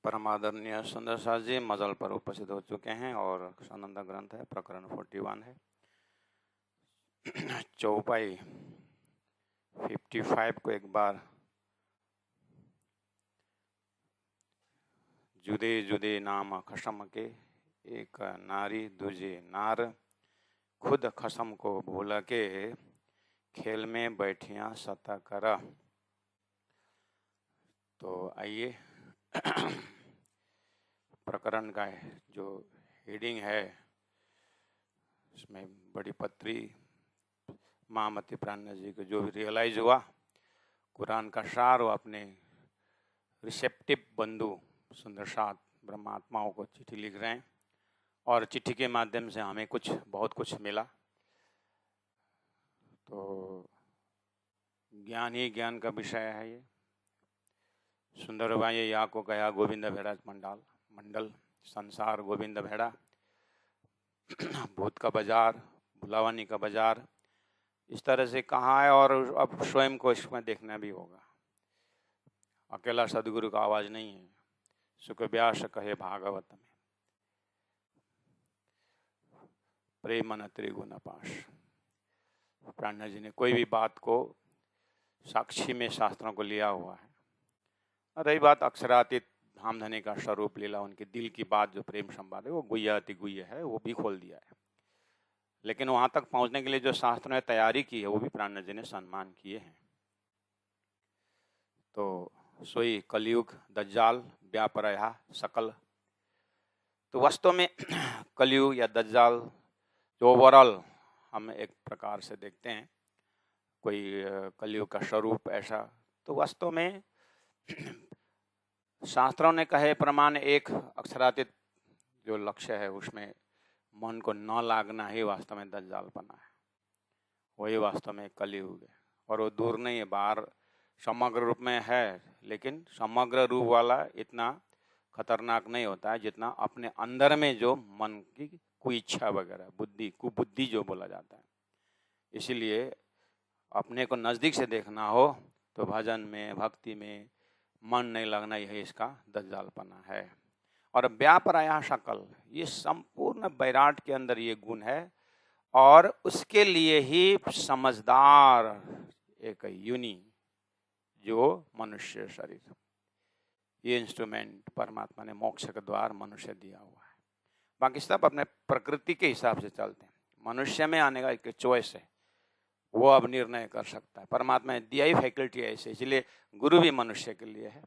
परमादरणीय सुंदर सास जी मजल पर उपस्थित हो चुके हैं और आनंद ग्रंथ है, प्रकरण 41 है। चौपाई 55 को एक बार जुदे जुदे नाम खसम के, एक नारी दूजे नार, खुद खसम को भूल के, खेल में बैठियां सता कर। तो आइए प्रकरण का जो हेडिंग है उसमें बड़ी पत्री महामती प्राण जी को जो भी रियलाइज हुआ, कुरान का सार वो अपने रिसेप्टिव बंधु सुंदर साथ ब्रह्मात्माओं को चिट्ठी लिख रहे हैं और चिट्ठी के माध्यम से हमें बहुत कुछ मिला। तो ज्ञान ही ज्ञान का विषय है। ये सुंदर भाई या को कहा गोविंद भेड़ा मंडल संसार गोविंद भेड़ा, भूत का बाजार, भुलावानी का बाजार, इस तरह से कहा है। और अब स्वयं को इसमें देखना भी होगा। अकेला सदगुरु का आवाज नहीं है। सुख व्यास कहे भागवत में, प्रेम न त्रिगुण पाश। प्राण जी ने कोई भी बात को साक्षी में शास्त्रों को लिया हुआ है। रही बात अक्षरातीत धाम धने का स्वरूप लीला, उनके दिल की बात जो प्रेम संवाद है वो गुह्य अति गुह्य है, वो भी खोल दिया है। लेकिन वहां तक पहुंचने के लिए जो शास्त्रों ने तैयारी की है वो भी प्राण जी ने सम्मान किए हैं। तो सोई कलयुग दज्जाल व्यापरया सकल। तो वास्तव में कलयुग या दज्जाल जो ओवरऑल हम एक प्रकार से देखते हैं, कोई कलयुग का स्वरूप ऐसा, तो वास्तव में शास्त्रों ने कहे प्रमाण एक अक्षरातीत जो लक्ष्य है उसमें मन को न लागना ही वास्तव में दज्जालपना है। वही वास्तव में कलयुग है और वो दूर नहीं है, बाहर समग्र रूप में है, लेकिन समग्र रूप वाला इतना खतरनाक नहीं होता है जितना अपने अंदर में जो मन की कोई इच्छा वगैरह कुबुद्धि जो बोला जाता है। इसीलिए अपने को नजदीक से देखना हो तो भजन में भक्ति में मन नहीं लगना, यही इसका दज्जालपना है। और व्यापराया शकल, ये संपूर्ण बैराट के अंदर ये गुण है और उसके लिए ही समझदार एक यूनि जो मनुष्य शरीर, ये इंस्ट्रूमेंट परमात्मा ने मोक्ष का द्वार मनुष्य दिया हुआ है। बाकी सब अपने प्रकृति के हिसाब से चलते हैं। मनुष्य में आने का एक चॉइस है, वो अब निर्णय कर सकता है। परमात्मा ने दिया ही फैकल्टी है ऐसे, इसलिए गुरु भी मनुष्य के लिए है,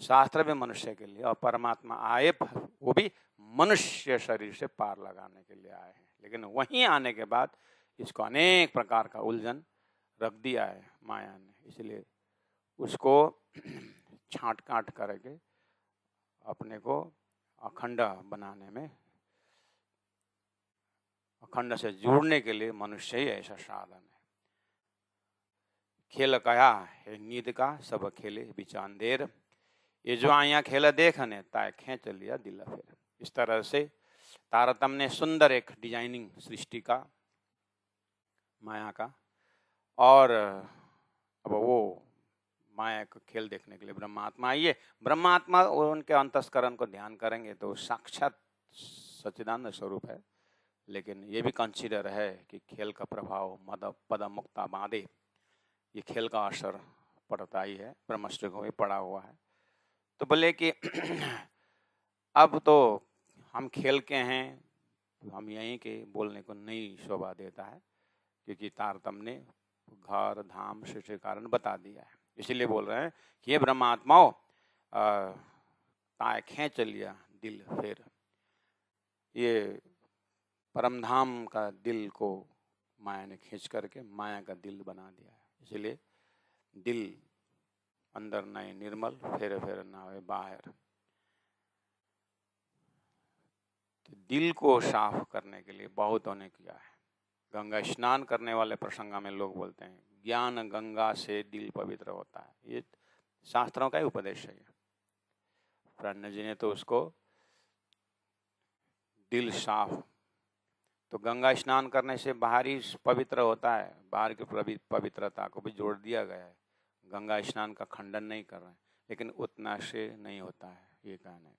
शास्त्र भी मनुष्य के लिए, और परमात्मा आए वो भी मनुष्य शरीर से पार लगाने के लिए आए हैं। लेकिन वहीं आने के बाद इसको अनेक प्रकार का उलझन रख दिया है माया ने, इसलिए उसको छांट काट करके अपने को अखंड बनाने में, अखंड से जुड़ने के लिए मनुष्य ही ऐसा साधन है। खेल कया है नींद का सब खेले बिचान देर, ये जो आया खेल देखने ताय खेच लिया दिल फिर। इस तरह से तारतम्य ने सुंदर एक डिजाइनिंग सृष्टि का माया का, और अब वो माया का खेल देखने के लिए ब्रह्मात्मा आइए। ब्रह्मात्मा और उनके अंतस्करण को ध्यान करेंगे तो साक्षात सच्चिदानंद स्वरूप है। लेकिन ये भी कंसीडर है कि खेल का प्रभाव मद पद मुक्ता बांधे, ये खेल का असर पड़ता ही है, ब्रह्मश्री को भी पड़ा हुआ है। तो बोले कि अब तो हम खेल के हैं, हम यहीं के बोलने को नहीं शोभा देता है, क्योंकि तारतम्य ने घर धाम सृष्टि कारण बता दिया है। इसीलिए बोल रहे हैं कि ये ब्रह्मात्माओं ताय खेच लिया दिल फिर, ये परमधाम का दिल को माया ने खींच करके माया का दिल बना दिया है। इसलिए दिल अंदर नए निर्मल, फिर ना हो बाहर। तो दिल को साफ करने के लिए बहुत होने किया है। गंगा स्नान करने वाले प्रसंग में लोग बोलते हैं ज्ञान गंगा से दिल पवित्र होता है, ये शास्त्रों का ही उपदेश है। प्राण जी ने तो उसको दिल साफ, तो गंगा स्नान करने से बाहरी पवित्र होता है, बाहर की पवित्रता को भी जोड़ दिया गया है। गंगा स्नान का खंडन नहीं कर रहे हैं, लेकिन उतना से नहीं होता है। ये कहने का।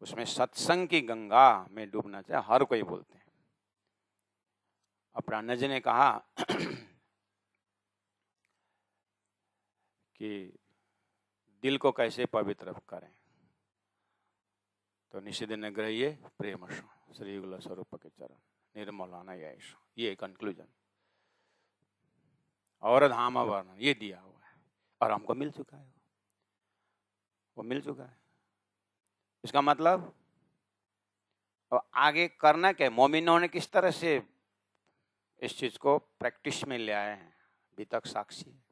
उसमें सत्संग की गंगा में डूबना चाहिए, हर कोई बोलते हैं। अब प्राणनाथ जी ने कहा कि दिल को कैसे पवित्र करें, तो निषेध ग्रह्य प्रेम श्री गुल स्वरूप के चरण निर्मलाना यश, ये कंक्लूजन और धाम वर्णन ये दिया हुआ है, और हमको मिल चुका है, वो मिल चुका है। इसका मतलब अब आगे करना क्या? मोमिनों ने किस तरह से इस चीज को प्रैक्टिस में ले आए हैं, अभी तक साक्षी है।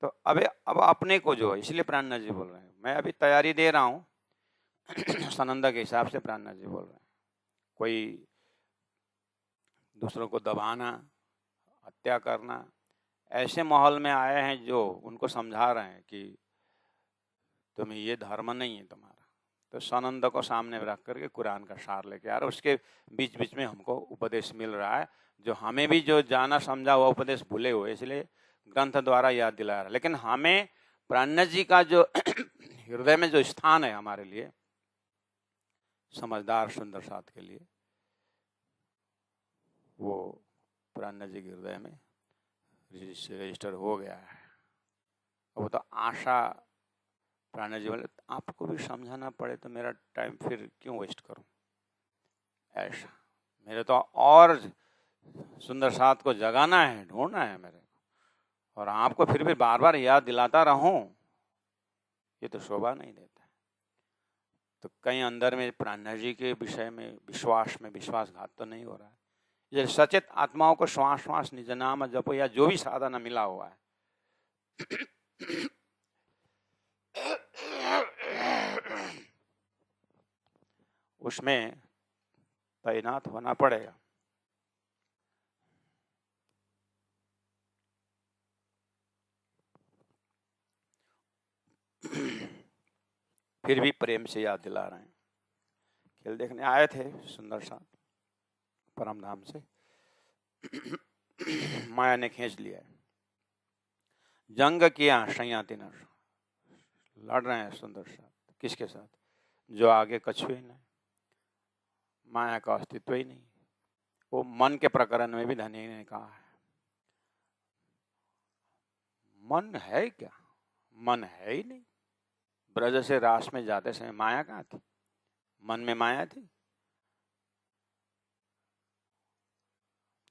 तो अब अपने को जो है, इसलिए प्राणनाथ जी बोल रहे हैं, मैं अभी तैयारी दे रहा हूँ सनंदा के हिसाब से प्राणनाथ जी बोल रहे हैं। कोई दूसरों को दबाना, हत्या करना, ऐसे माहौल में आए हैं जो उनको समझा रहे हैं कि तुम्हें ये धर्म नहीं है तुम्हारा। तो सनंद को सामने रख करके कुरान का सार लेके आ रहे, उसके बीच बीच में हमको उपदेश मिल रहा है, जो हमें भी जो जाना समझा हुआ उपदेश भूले हुए, इसलिए ग्रंथ द्वारा याद दिला रहा है। लेकिन हमें प्राणनाथ जी का जो हृदय में जो स्थान है हमारे लिए, समझदार सुंदर साथ के लिए, वो प्राणनाथ जी के हृदय में रजिस्टर हो गया है। वो तो आशा, प्राणनाथ जी बोले आपको भी समझाना पड़े तो मेरा टाइम फिर क्यों वेस्ट करूं, ऐसा मेरे तो और सुंदर साथ को जगाना है, ढूंढना है मेरे को, और आपको फिर भी बार बार याद दिलाता रहूं, ये तो शोभा नहीं देता। तो कहीं अंदर में प्राणनाथ जी के विषय में विश्वासघात तो नहीं हो रहा है। ये सचेत आत्माओं को श्वास श्वास निज नाम जपो या जो भी साधना मिला हुआ है, उसमें तैनात होना पड़ेगा। फिर भी प्रेम से याद दिला रहे हैं। खेल देखने आए थे सुंदर साथ परम धाम से, माया ने खींच लिया है, जंग किया शयातिन, लड़ रहे हैं सुंदर साथ, किसके साथ? जो आगे कछुए नहीं, माया का अस्तित्व ही नहीं। वो मन के प्रकरण में भी धनी ने कहा है, मन है क्या? मन है ही नहीं। ब्रज से रास में जाते समय माया कहाँ थी? मन में माया थी।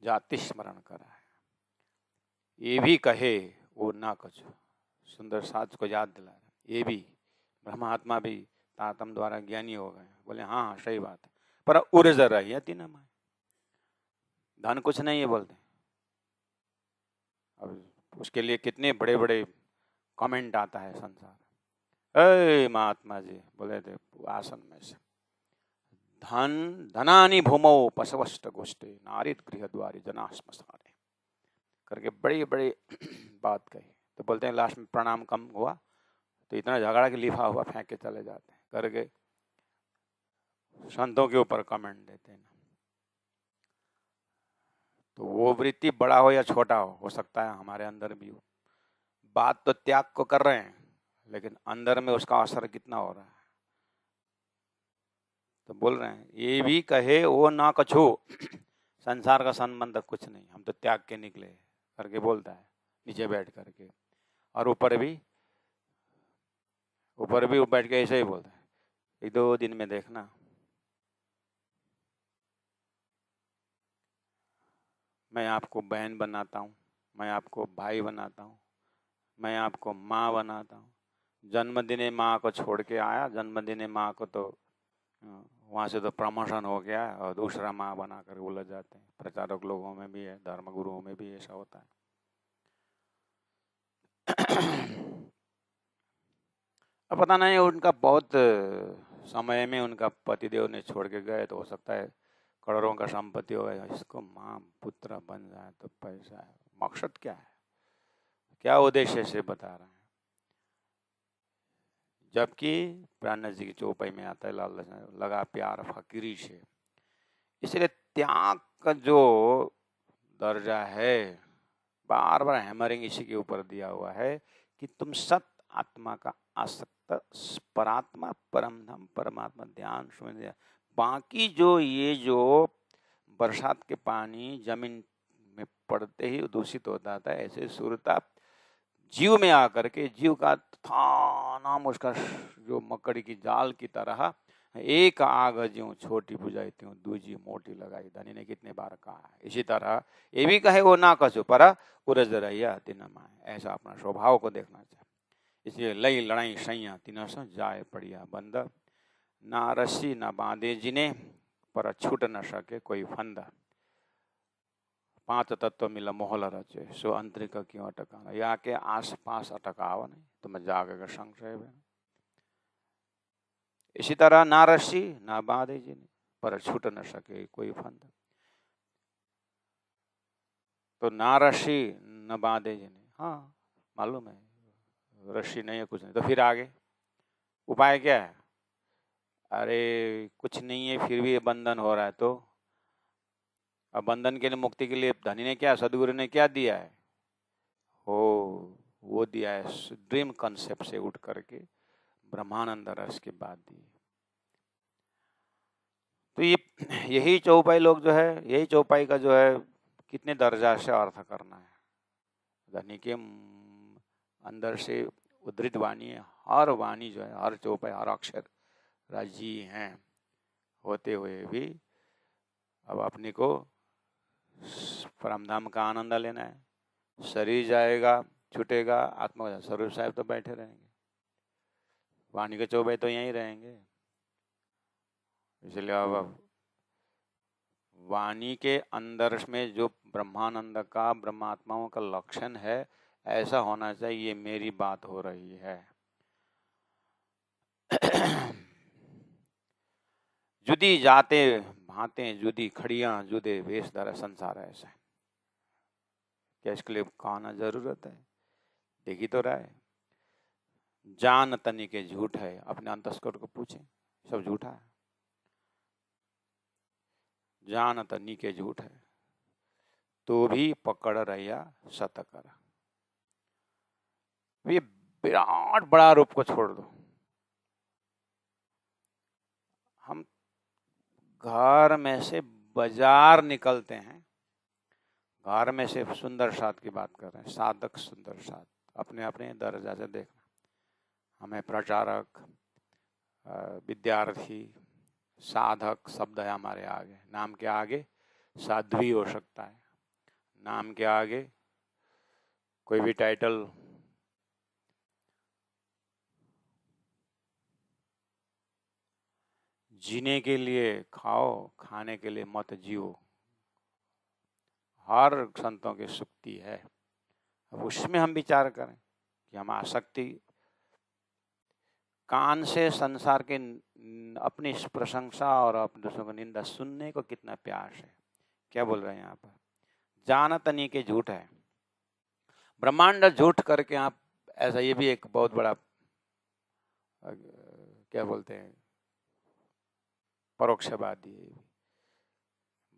जाति स्मरण करा है, ये भी कहे वो ना कछु, सुंदर साथ को याद दिला रहे। ये भी ब्रह्मात्मा भी तातम द्वारा ज्ञानी हो गए। बोले हाँ हाँ सही बात है, पर उर्ज रही है तीन माया, धन कुछ नहीं है बोलते। अब उसके लिए कितने बड़े बड़े कमेंट आता है संसार। ए महात्मा जी बोले थे आसन में से, धन धनानि भूमौ पशवष्ट गोष्ठे नारित गृह द्वारी जना श्मशाने करके बड़ी बड़ी बात कही। तो बोलते हैं लास्ट में प्रणाम कम हुआ तो इतना झगड़ा के लिफा हुआ फेंक के चले जाते हैं करके संतों के ऊपर कमेंट देते हैं। तो वो वृत्ति बड़ा हो या छोटा हो सकता है हमारे अंदर भी हो। बात तो त्याग को कर रहे हैं, लेकिन अंदर में उसका असर कितना हो रहा है। तो बोल रहे हैं ये भी कहे वो ना कछु, संसार का संबंध कुछ नहीं, हम तो त्याग के निकले करके बोलता है नीचे बैठ करके। और ऊपर भी बैठ के ऐसे ही बोलता है, एक दो दिन में देखना मैं आपको बहन बनाता हूँ, मैं आपको भाई बनाता हूँ, मैं आपको माँ बनाता हूँ। जन्मदिने माँ को छोड़ के आया, जन्मदिने माँ को तो वहाँ से तो प्रमोशन हो गया और दूसरा माँ बना कर उलझ जाते हैं। प्रचारक लोगों में भी है, धर्म गुरुओं में भी ऐसा होता है। अब पता नहीं उनका बहुत समय में उनका पतिदेव ने छोड़ के गए, तो हो सकता है करोड़ों का संपत्ति हो गया, इसको माँ पुत्र बन जाए तो पैसा है। मकसद क्या है, क्या उद्देश्य से बता रहे हैं? जबकि प्राणनाथ जी की चौपाई में आता है लाल लगा प्यार फकीरी से। इसलिए त्याग का जो दर्जा है, बार बार हैमरिंग इसी के ऊपर दिया हुआ है कि तुम सत आत्मा का आसक्त परात्मा परम धाम परमात्मा ध्यान सुन। बाकी जो ये जो बरसात के पानी जमीन में पड़ते ही दूषित होता था, ऐसे सुरता जीव में आकर के जीव का था नाम उसका जो मकड़ी की जाल की तरह एक आग ज्यों छोटी बुझाई त्यों दूजी मोटी लगाई, धनी ने कितने बार कहा है। इसी तरह ये भी कहे वो ना कसु पर उरज रहिया तिन माए, ऐसा अपना स्वभाव को देखना चाहिए। इसलिए लई लड़ाई सैया तिन सो जाए पड़िया बंद, ना रस्सी ना बांधे जिने पर छूट न सके कोई फंद, पांच तत्व मिला मोहल रचे सो अंतरिक क्यों अटकाना, या के आस पास अटकाव नहीं तो मैं जागेगा संशय में। इसी तरह ना रस्सी ना बांधे जिने पर छूट न सके कोई फंद, तो ना रस्सी न बांधे जिने, हाँ मालूम है रस्सी नहीं है कुछ नहीं, तो फिर आगे उपाय क्या है? अरे कुछ नहीं है फिर भी ये बंधन हो रहा है, तो अब बंधन के लिए मुक्ति के लिए धनी ने क्या सदगुरु ने क्या दिया है? वो दिया है ड्रीम कॉन्सेप्ट से उठ करके ब्रह्मानंद रस की बात दी। तो ये यही चौपाई लोग जो है, यही चौपाई का जो है कितने दर्जा से अर्थ करना है। धनी के अंदर से उद्धृत वाणी है, हर वाणी जो है हर चौपाई हर अक्षर राजी हैं होते हुए भी अब अपने को परमधाम का आनंद लेना है। शरीर जाएगा छूटेगा, आत्मा स्वरूप साहब तो बैठे रहेंगे, वाणी के चौपाई तो यहीं रहेंगे। इसलिए अब वाणी के अंदर में जो ब्रह्मानंद का ब्रह्मात्माओं का लक्षण है ऐसा होना चाहिए, ये मेरी बात हो रही है। जुदी जाते भाते जुदी खड़ियां जुदे वेश धरा संसार ऐसा है। क्या इसके लिए कहना जरूरत है? देखी तो रहा है। जान तनी के झूठ है, अपने अंतस्कर को पूछे, सब झूठा है। जान तनी के झूठ है तो भी पकड़ रहिया सत कर। ये विराट बड़ा रूप को छोड़ दो। हम घर में से बाजार निकलते हैं, घर में से सुंदर साथ की बात कर रहे हैं, साधक सुंदर साथ अपने अपने दर्जा से देखना। हमें प्रचारक, विद्यार्थी, साधक शब्द है हमारे आगे। नाम के आगे साध्वी हो सकता है, नाम के आगे कोई भी टाइटल, जीने के लिए खाओ, खाने के लिए मत जियो, हर संतों की सुक्ति है। अब उसमें हम विचार करें कि हम आसक्ति कान से संसार के अपनी प्रशंसा और अपने दूसरों को निंदा सुनने को कितना प्यास है। क्या बोल रहे हैं यहाँ पर? जानत नहीं के झूठ है, ब्रह्मांड झूठ करके आप ऐसा, ये भी एक बहुत बड़ा क्या बोलते हैं परोक्षवादी।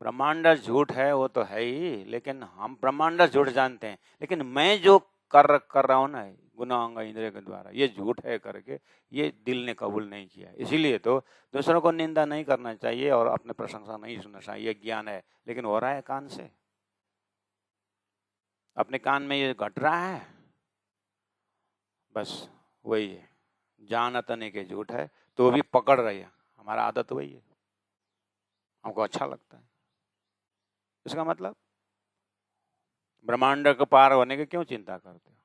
ब्रह्मांड झूठ है वो तो है ही, लेकिन हम ब्रह्मांड झूठ जानते हैं, लेकिन मैं जो कर रहा हूं ना गुनाह इंद्रिय के द्वारा, ये झूठ है करके ये दिल ने कबूल नहीं किया। इसीलिए तो दूसरों को निंदा नहीं करना चाहिए और अपने प्रशंसा नहीं सुनना चाहिए। ये ज्ञान है, लेकिन हो रहा है कान से, अपने कान में ये घट रहा है, बस वही है। जानत नहीं के झूठ है तो भी पकड़ रही है, हमारा आदत वही है, हमको अच्छा लगता है। इसका मतलब ब्रह्मांड को पार होने की क्यों चिंता करते हो?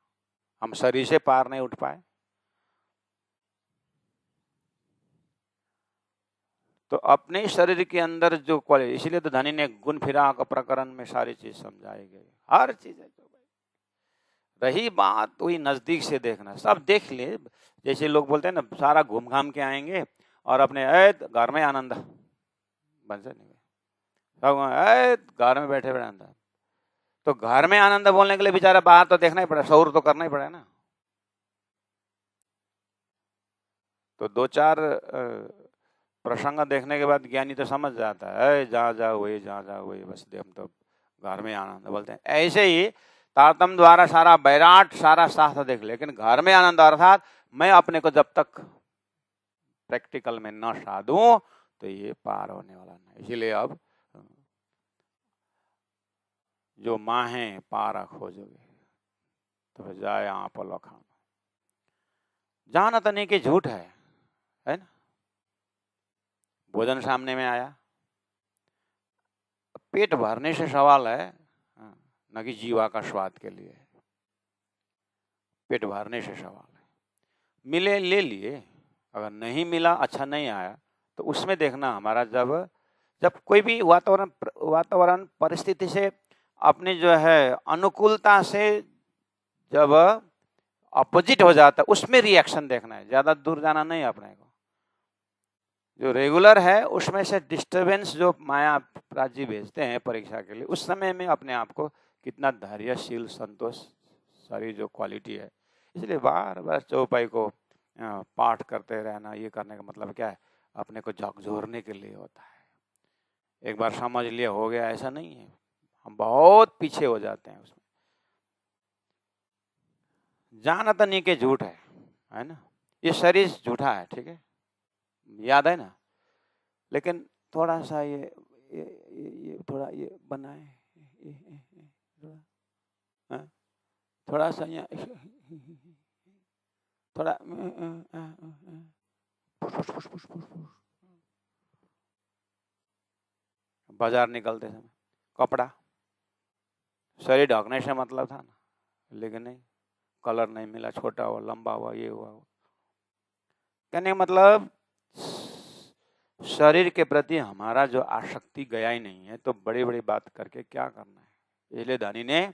हम शरीर से पार नहीं उठ पाए तो अपने शरीर के अंदर जो क्वालिटी, इसीलिए तो धनी ने गुण फिराक प्रकरण में सारी चीज समझाई गई, हर चीज है। तो भाई रही बात वही नजदीक से देखना, सब देख ले। जैसे लोग बोलते हैं ना, सारा घूम घाम के आएंगे और अपने घर में आनंद बन से नहीं, सब घर में बैठे बैठे आनंद। तो घर में आनंद बोलने के लिए बेचारा बाहर तो देखना ही पड़ा, शौर तो करना ही पड़ा ना। तो दो चार प्रसंग देखने के बाद ज्ञानी तो समझ जाता है, जहाँ जा हुए जहाँ जा हुए, बस हम तो घर में आनंद बोलते हैं। ऐसे ही तारतम द्वारा सारा बैराट सारा शास्त्र देख, लेकिन घर में आनंद अर्थात मैं अपने को जब तक प्रैक्टिकल में न साधूं तो ये पार होने वाला नहीं। इसीलिए अब जो माँ है पारा खोजोगे तो जाए आप लखान, जाना तो नहीं कि झूठ है ना। भोजन सामने में आया, पेट भरने से सवाल है, न कि जीवा का स्वाद के लिए। पेट भरने से सवाल है। मिले ले लिए, अगर नहीं मिला, अच्छा नहीं आया, तो उसमें देखना हमारा जब कोई भी वातावरण परिस्थिति से अपनी जो है अनुकूलता से जब अपोजिट हो जाता है, उसमें रिएक्शन देखना है, ज्यादा दूर जाना नहीं अपने को। जो रेगुलर है उसमें से डिस्टरबेंस जो माया प्राजी भेजते हैं परीक्षा के लिए, उस समय में अपने आप को कितना धैर्यशील, संतोष, सारी जो क्वालिटी है। इसलिए बार बार चौपाई को पाठ करते रहना, ये करने का मतलब क्या है, अपने को झकझोरने के लिए होता है। एक बार समझ लिया हो गया, ऐसा नहीं है, हम बहुत पीछे हो जाते हैं उसमें। जाना तो नहीं के झूठ है ना, ये शरीर झूठा है, ठीक है, याद है ना। लेकिन थोड़ा सा ये थोड़ा ये बनाए, थोड़ा सा थोड़ा बाजार निकलते समय कपड़ा शरीर ढकने से मतलब था ना, लेकिन नहीं, कलर नहीं मिला, छोटा हुआ, लंबा हुआ, ये हुआ। कहने मतलब शरीर के प्रति हमारा जो आसक्ति गया ही नहीं है, तो बड़ी बड़ी बात करके क्या करना है। इसलिए धनी ने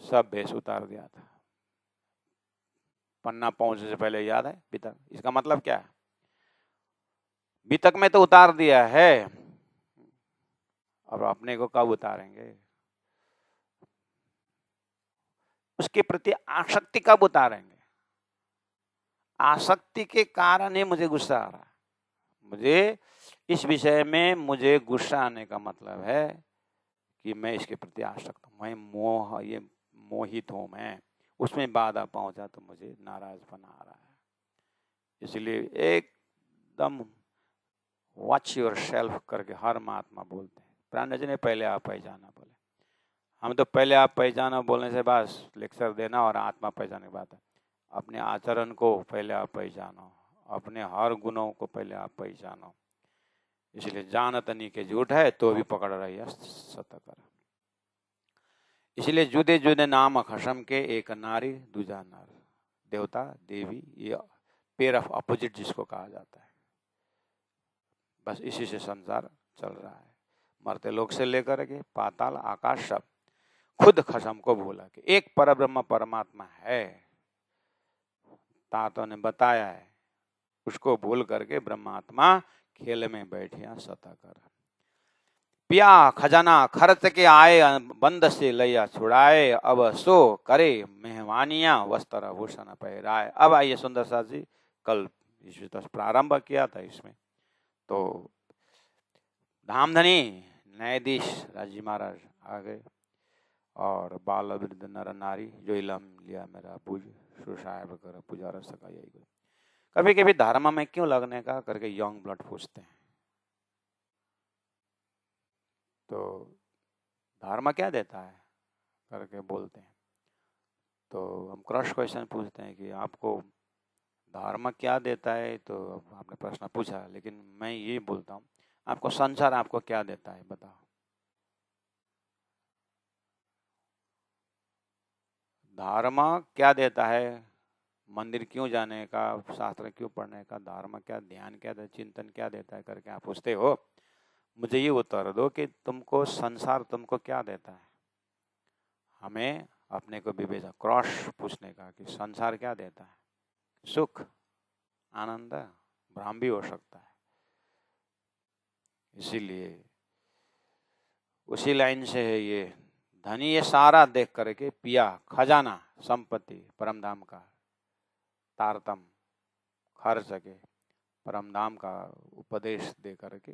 सब भेष उतार दिया था। पन्ना पहुंचने से पहले याद है बीतक, इसका मतलब क्या है, बीतक में तो उतार दिया है, अब अपने को कब उतारेंगे, उसके प्रति आसक्ति कब उतारेंगे। आसक्ति के कारण ही मुझे गुस्सा आ रहा है। मुझे इस विषय में मुझे गुस्सा आने का मतलब है कि मैं इसके प्रति आसक्त हूं, मैं ये मोहित हूं, मैं उसमें बाधा पहुंचा तो मुझे नाराजपन आ रहा है। इसलिए एकदम वॉच योर सेल्फ करके हर महात्मा बोलते हैं। प्राण जी ने पहले आप पहचाना बोले, हम तो पहले आप पहचाना बोलने से बस लेक्चर देना और आत्मा पहचानने की बात है। अपने आचरण को पहले आप पहचानो, अपने हर गुणों को पहले आप पहचानो। इसलिए जानत नहीं के झूठ है तो भी पकड़ रही है सत कर। इसलिए जुदे जुदे नाम खसम के, एक नारी दूजा नर, देवता देवी, ये पेयर ऑफ अपोजिट जिसको कहा जाता है। बस इसी से संसार चल रहा है। मरते लोग से लेकर के पाताल आकाश सब खुद खसम को भूला कि एक परब्रह्म परमात्मा है, तातों ने बताया है, उसको भूल करके ब्रह्मात्मा खेल में बैठे सता कर। पिया खजाना खर्च के आए, बंद से लैया छुड़ाए, अब सो करे मेहमानियां, वस्त्र भूषण पहराए। अब आइए सुंदर साथ जी, कल इस प्रारंभ किया था इसमें, तो धामधनी न्यायाधीश राजी महाराज आ गए और बाल वृद्ध नर नारी जो इलम लिया मेरा बुझ सुसाहेब कर पूजा रस का। यही कभी कभी धर्म में क्यों लगने का करके यंग ब्लड पूछते हैं, तो धर्म क्या देता है करके बोलते हैं, तो हम क्रॉस क्वेश्चन पूछते हैं कि आपको धर्म क्या देता है, तो आपने प्रश्न पूछा, लेकिन मैं ये बोलता हूँ आपको संसार आपको क्या देता है बताओ। धर्म क्या देता है, मंदिर क्यों जाने का, शास्त्र क्यों पढ़ने का, धर्म क्या, ध्यान क्या देता है, चिंतन क्या देता है करके आप पूछते हो। मुझे ये उत्तर दो कि तुमको संसार तुमको क्या देता है। हमें अपने को विवेचन क्रॉस पूछने का कि संसार क्या देता है, सुख आनंद, भ्रम भी हो सकता है। इसीलिए उसी लाइन से है ये, धनी ये सारा देख करके पिया खजाना संपत्ति परमधाम का, तारतम खर्च के परमधाम का उपदेश दे करके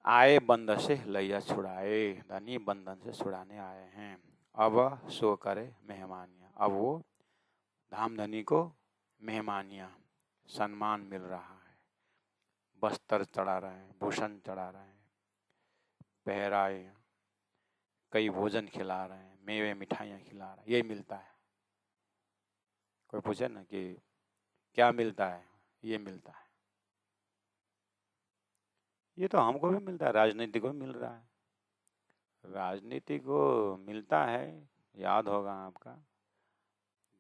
आए बंधन से लैया छुड़ाए, धनी बंधन से छुड़ाने आए हैं। अब सो करे मेहमानियाँ। अब वो धाम धनी को मेहमानियाँ, सम्मान मिल रहा है, बस्तर चढ़ा रहे हैं, भूषण चढ़ा रहे हैं, पहराए, कई भोजन खिला रहे हैं, मेवे मिठाइयाँ खिला रहे हैं, यही मिलता है। कोई पूछे ना कि क्या मिलता है, ये मिलता है। ये तो हमको भी मिलता है, राजनीति को मिल रहा है, राजनीति को मिलता है। याद होगा आपका,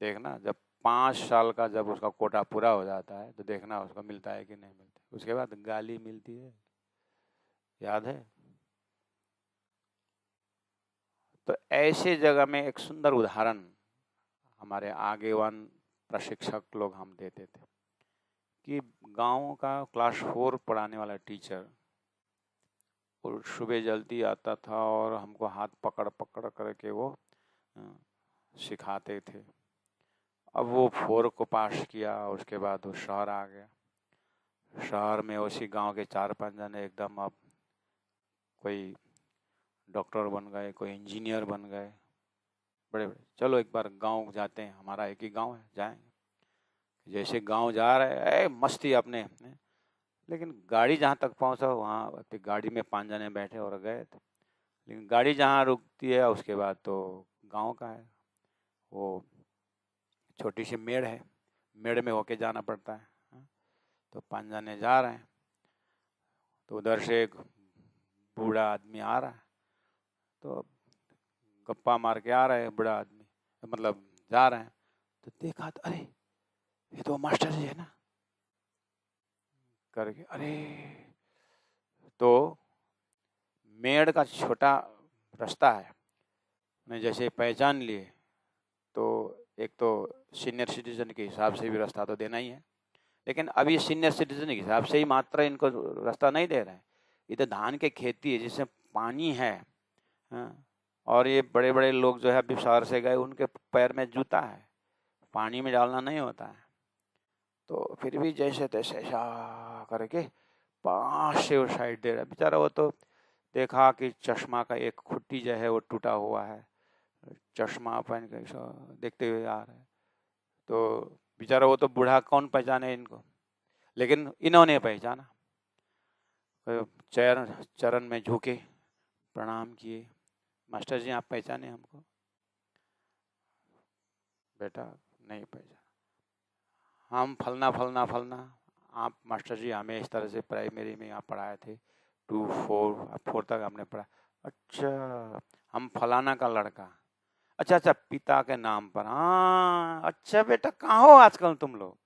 देखना जब 5 साल का जब उसका कोटा पूरा हो जाता है तो देखना उसको मिलता है कि नहीं मिलता है। उसके बाद गाली मिलती है, याद है। तो ऐसे जगह में एक सुंदर उदाहरण हमारे आगेवान प्रशिक्षक लोग हम देते थे कि गांव का क्लास 4 पढ़ाने वाला टीचर और सुबह जल्दी आता था और हमको हाथ पकड़ पकड़ करके वो सिखाते थे। अब वो 4 को पास किया, उसके बाद वो शहर आ गया। शहर में उसी गांव के 4-5 जने एकदम अब कोई डॉक्टर बन गए, कोई इंजीनियर बन गए, बड़े बड़े। चलो एक बार गांव जाते हैं, हमारा एक ही गांव है, जाएंगे। जैसे गांव जा रहे हैं, मस्ती अपने, लेकिन गाड़ी जहाँ तक पहुँचा वहाँ गाड़ी में 5 जने बैठे और गए थे। लेकिन गाड़ी जहाँ रुकती है उसके बाद तो गांव का है, वो छोटी सी मेड़ है, मेड़ में होके जाना पड़ता है। तो 5 जने जा रहे हैं, तो उधर से एक बूढ़ा आदमी आ रहा है, तो गप्पा मार के आ रहे हैं बूढ़ा आदमी, मतलब जा रहे हैं। तो देखा तो अरे ये तो मास्टर जी है ना, करके अरे, तो मेड़ का छोटा रास्ता है, मैं जैसे पहचान लिए तो एक तो सीनियर सिटीजन के हिसाब से भी रास्ता तो देना ही है, लेकिन अब ये सीनियर सिटीजन के हिसाब से ही मात्र इनको रास्ता नहीं दे रहे हैं। इधर धान की खेती है जिसमें पानी है, और ये बड़े बड़े लोग जो है अभी शहर से गए, उनके पैर में जूता है, पानी में डालना नहीं होता है। तो फिर भी जैसे तैसे ऐसा करके 5 से वो साइड दे रहा है बेचारा। वो तो देखा कि चश्मा का एक खुट्टी जो है वो टूटा हुआ है, चश्मा पहन के देखते हुए आ रहा है। तो बेचारा वो तो बूढ़ा कौन पहचाने इनको, लेकिन इन्होंने पहचाना। चरण में झुके, प्रणाम किए, मास्टर जी आप पहचाने हमको? बेटा नहीं पहचाना, हम फलना फलना फलना। आप मास्टर जी हमें इस तरह से प्राइमरी में आप पढ़ाए थे, 2, 4 तक हमने पढ़ा। अच्छा हम फलाना का लड़का, अच्छा अच्छा पिता के नाम पर, हाँ अच्छा बेटा कहाँ हो आजकल तुम लोग?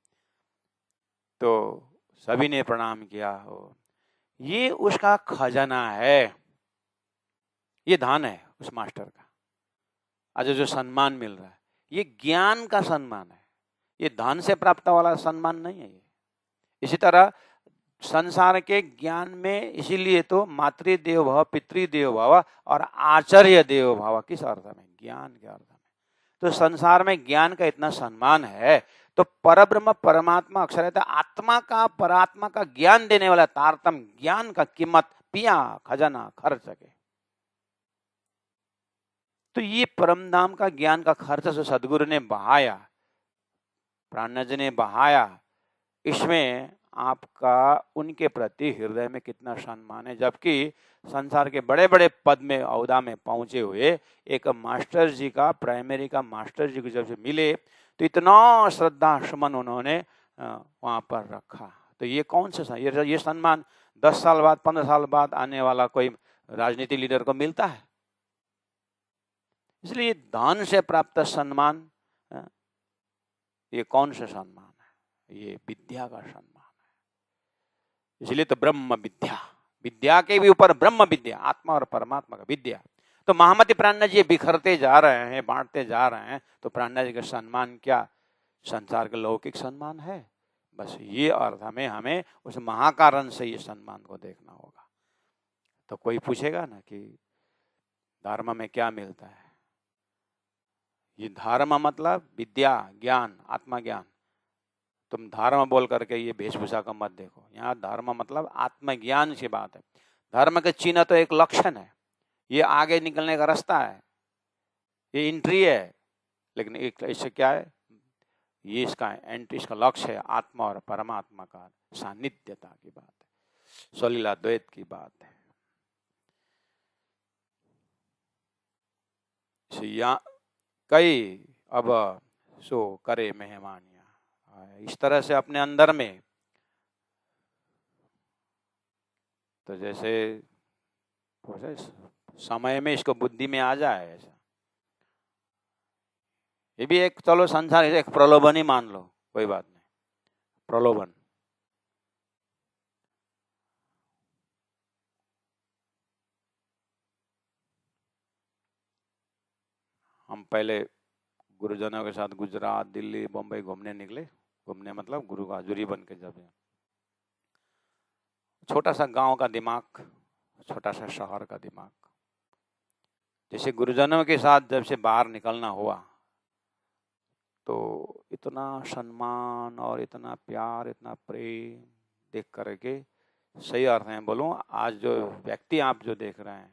तो सभी ने प्रणाम किया हो। ये उसका खजाना है, ये धन है उस मास्टर का। आज जो सम्मान मिल रहा है ये ज्ञान का सम्मान है, ये धन से प्राप्त वाला सम्मान नहीं है ये। इसी तरह संसार के ज्ञान में, इसीलिए तो मातृदेव भव, पितृदेव भव और आचार्य देव भव किस अर्थ में? ज्ञान के अर्थ में। तो संसार में ज्ञान का इतना सम्मान है, तो परब्रह्म परमात्मा अक्षरतः आत्मा का, परात्मा का ज्ञान देने वाला तारतम ज्ञान का कीमत पिया खजाना खर्च सके। तो ये परम धाम का ज्ञान का खर्च जो सदगुरु ने बहाया, प्राणज ने बहाया, इसमें आपका उनके प्रति हृदय में कितना सम्मान है। जबकि संसार के बड़े बड़े पद में, औदा में पहुंचे हुए एक मास्टर जी का, प्राइमरी का मास्टर जी को जब से मिले तो इतना श्रद्धा सुमन उन्होंने वहां पर रखा। तो ये कौन सा ये सम्मान 10 साल बाद, 15 साल बाद आने वाला कोई राजनीति लीडर को मिलता है? इसलिए दान से प्राप्त सम्मान, ये कौन सा सम्मान है? ये विद्या का सम्मान है। इसलिए तो ब्रह्म विद्या, विद्या के भी ऊपर ब्रह्म विद्या, आत्मा और परमात्मा का विद्या। तो महामति प्राणा जी बिखरते जा रहे हैं, बांटते जा रहे हैं, तो प्राणा जी का सम्मान क्या संसार का लौकिक सम्मान है? बस ये अर्थ हमें उस महाकारण से ये सम्मान को देखना होगा। तो कोई पूछेगा ना कि धर्म में क्या मिलता है? ये धर्म मतलब विद्या, ज्ञान, आत्मज्ञान। तुम धर्म बोल करके ये वेशभूषा का मत देखो, यहाँ धर्म मतलब आत्मज्ञान की बात है। धर्म के चिन्ह तो एक लक्षण है, ये आगे निकलने का रास्ता है, ये एंट्री है, लेकिन एक इससे क्या है, ये इसका एंट्री, इसका लक्ष्य है आत्मा और परमात्मा का सानिध्यता की बात है, सलीला द्वैत की बात है। या कई अब सो करे मेहमानिया, इस तरह से अपने अंदर में, तो जैसे समय में इसको बुद्धि में आ जाए ऐसा, ये भी एक, चलो संसार एक प्रलोभन ही मान लो, कोई बात नहीं, प्रलोभन। हम पहले गुरुजनों के साथ गुजरात, दिल्ली, बम्बई घूमने निकले, घूमने मतलब गुरु का हजूरी बन के, जब छोटा सा गांव का दिमाग, छोटा सा शहर का दिमाग, जैसे गुरुजनों के साथ जब से बाहर निकलना हुआ तो इतना सम्मान और इतना प्यार, इतना प्रेम देख करके, सही अर्थ में बोलूं, आज जो व्यक्ति आप जो देख रहे हैं,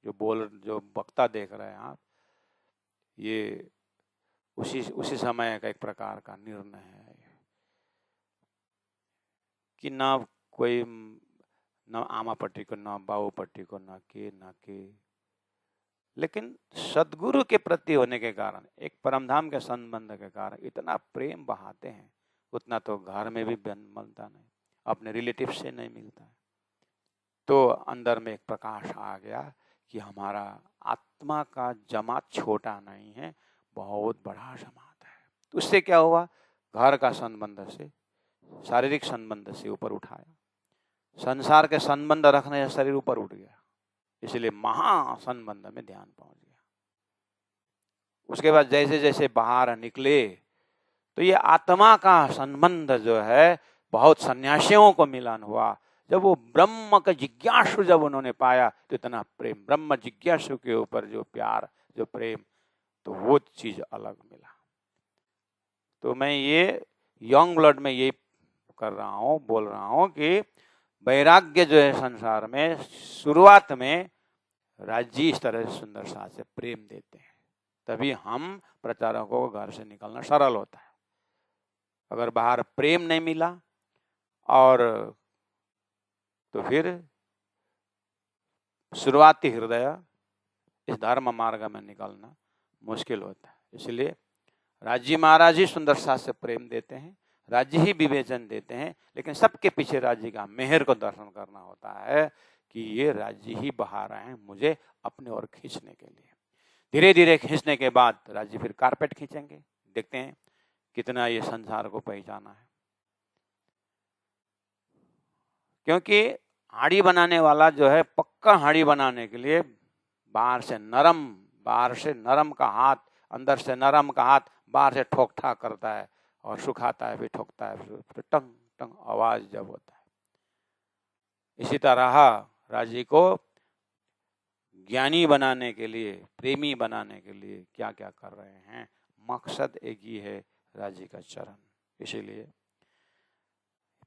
जो वक्ता देख रहे हैं आप, ये उसी समय का एक प्रकार का निर्णय है कि ना कोई, न आमापट्टि को, न बाऊपट्टि को, न के, लेकिन सदगुरु के प्रति होने के कारण, एक परमधाम के संबंध के कारण इतना प्रेम बहाते हैं, उतना तो घर में भी मिलता नहीं, अपने रिलेटिव से नहीं मिलता है। तो अंदर में एक प्रकाश आ गया कि हमारा आत्मा का जमात छोटा नहीं है, बहुत बड़ा जमात है। तो उससे क्या हुआ, घर का संबंध से, शारीरिक संबंध से ऊपर उठाया, संसार के संबंध रखने से शरीर ऊपर उठ गया, इसलिए महासंबंध में ध्यान पहुंच गया। उसके बाद जैसे जैसे बाहर निकले तो ये आत्मा का संबंध जो है, बहुत सन्यासियों को मिलन हुआ, जब वो ब्रह्म का जिज्ञासु जब उन्होंने पाया, तो इतना प्रेम, ब्रह्म जिज्ञासु के ऊपर जो प्यार, जो प्रेम, तो वो चीज अलग मिला। तो मैं ये यंग ब्लड में ये कर रहा हूँ, बोल रहा हूँ कि वैराग्य जो है संसार में, शुरुआत में राज्य इस तरह से सुंदर साथ से प्रेम देते हैं, तभी हम प्रचारकों को घर से निकलना सरल होता है। अगर बाहर प्रेम नहीं मिला और तो फिर शुरुआती हृदय इस धर्म मार्ग में निकलना मुश्किल होता है। इसलिए राज्य महाराज ही सुंदर साथ से प्रेम देते हैं, राज्य ही विवेचन देते हैं, लेकिन सबके पीछे राज्य का मेहर को दर्शन करना होता है कि ये राज्य ही बहा रहे हैं मुझे अपने ओर खींचने के लिए। धीरे धीरे खींचने के बाद राज्य फिर कारपेट खींचेंगे, देखते हैं कितना ये संसार को पहचाना है। क्योंकि हाड़ी बनाने वाला जो है, पक्का हाड़ी बनाने के लिए बाहर से नरम का हाथ, अंदर से नरम का हाथ, बाहर से ठोक ठाक करता है और सुखाता है, फिर ठोकता है, फिर टंग टंग आवाज जब होता है। इसी तरह राज्य को ज्ञानी बनाने के लिए, प्रेमी बनाने के लिए क्या क्या कर रहे हैं, मकसद एक ही है, राज्य का चरण। इसीलिए